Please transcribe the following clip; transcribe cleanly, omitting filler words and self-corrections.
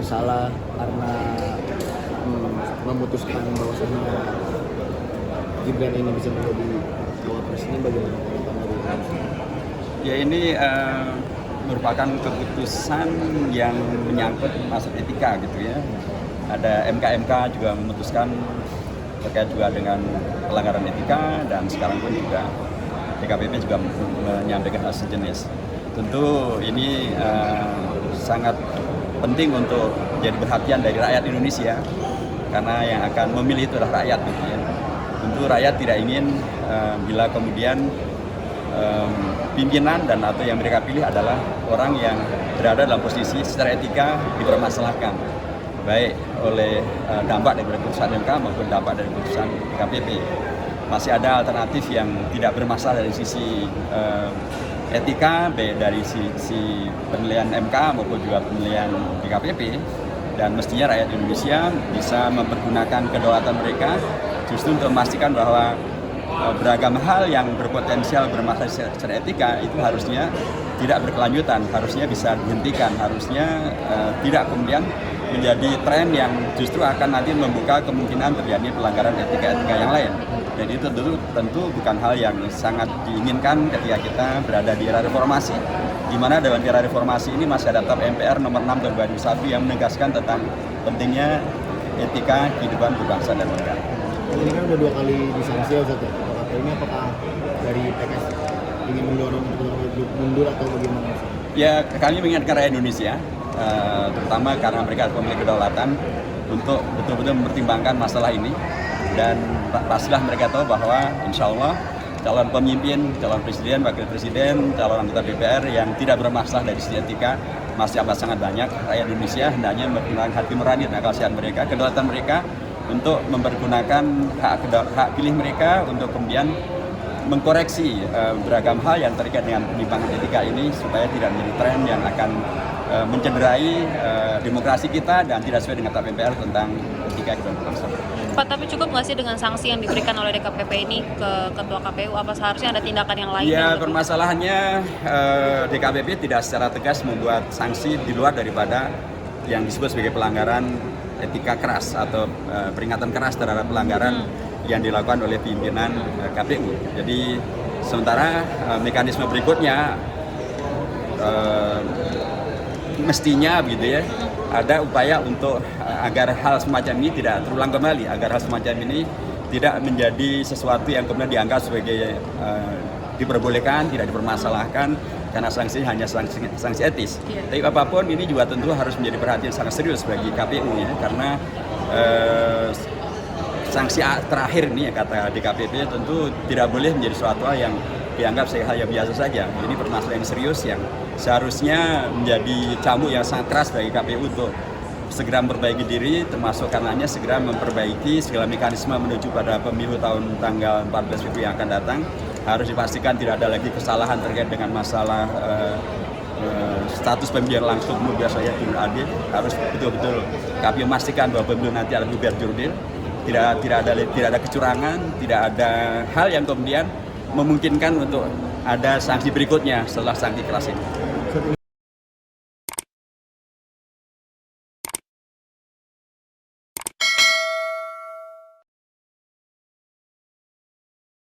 bersalah karena memutuskan bahwasanya Gibran ini bisa menjadi cawapres. Ini bagaimana tanggapan dari Ya ini merupakan keputusan yang menyangkut masalah etika gitu ya. Ada MK juga memutuskan terkait juga dengan pelanggaran etika, dan sekarang pun juga DKPP juga menyampaikan hal sejenis. Tentu ini sangat penting untuk jadi perhatian dari rakyat Indonesia, karena yang akan memilih itu adalah rakyat gitu ya. Tentu rakyat tidak ingin bila kemudian pimpinan dan atau yang mereka pilih adalah orang yang berada dalam posisi secara etika dipermasalahkan, baik oleh dampak dari keputusan MK maupun dampak dari keputusan DKPP. Masih ada alternatif yang tidak bermasalah dari sisi etika, baik dari sisi penilaian MK maupun juga penilaian DKPP, dan mestinya rakyat Indonesia bisa mempergunakan kedaulatan mereka justru untuk memastikan bahwa beragam hal yang berpotensial bermasalah secara etika itu harusnya tidak berkelanjutan, harusnya bisa dihentikan, harusnya tidak kemudian menjadi tren yang justru akan nanti membuka kemungkinan terjadi pelanggaran etika-etika yang lain. Dan itu tentu bukan hal yang sangat diinginkan ketika kita berada di era reformasi, di mana dalam era reformasi ini masih ada TAP MPR nomor 6 tahun 2001 yang menegaskan tentang pentingnya etika kehidupan berbangsa dan bernegara. Ini kan udah 2 kali disanksi ya Ustaz ya. Ini apakah dari PKS ingin mendorong untuk mundur atau bagaimana? Ya, kami mengingatkan rakyat Indonesia, terutama karena mereka pemilik kedaulatan, untuk betul-betul mempertimbangkan masalah ini. Dan pastilah mereka tahu bahwa insya Allah calon pemimpin, calon presiden, wakil presiden, calon anggota DPR yang tidak bermasalah dari sisi etika masih amat sangat banyak. Rakyat Indonesia hendaknya mempergunakan hati nurani dan akal sehat mereka, kedaulatan mereka, untuk mempergunakan hak pilih mereka untuk kemudian mengkoreksi beragam hal yang terkait dengan penyimpangan etika ini supaya tidak menjadi tren yang akan mencederai demokrasi kita dan tidak sesuai dengan TAP MPR tentang etika dan berbangsa. Pak, tapi cukup nggak sih dengan sanksi yang diberikan oleh DKPP ini ke Ketua KPU? Apa seharusnya ada tindakan yang lain? Ya, permasalahannya DKPP tidak secara tegas membuat sanksi di luar daripada yang disebut sebagai pelanggaran etika keras atau peringatan keras terhadap pelanggaran yang dilakukan oleh pimpinan KPU. Jadi sementara mekanisme berikutnya mestinya begitu ya, ada upaya untuk agar hal semacam ini tidak terulang kembali, agar hal semacam ini tidak menjadi sesuatu yang kemudian dianggap sebagai diperbolehkan, tidak dipermasalahkan, karena sanksi hanya sanksi etis. Tapi apapun ini juga tentu harus menjadi perhatian sangat serius bagi KPU ya, karena sanksi terakhir ini ya kata DKPP tentu tidak boleh menjadi suatu hal yang dianggap sebagai hal yang biasa saja. Ini permasalahan yang serius yang seharusnya menjadi cambuk yang sangat keras bagi KPU untuk segera memperbaiki diri, termasuk karenanya segera memperbaiki segala mekanisme menuju pada pemilu tanggal 14 Februari yang akan datang. Harus dipastikan tidak ada lagi kesalahan terkait dengan masalah status pemilihan langsung biasanya jurdil adil. Harus betul-betul KPU memastikan bahwa pemilu nanti adalah biar jurdil, tidak ada kecurangan, tidak ada hal yang kemudian memungkinkan untuk ada sanksi berikutnya setelah sanksi keras ini.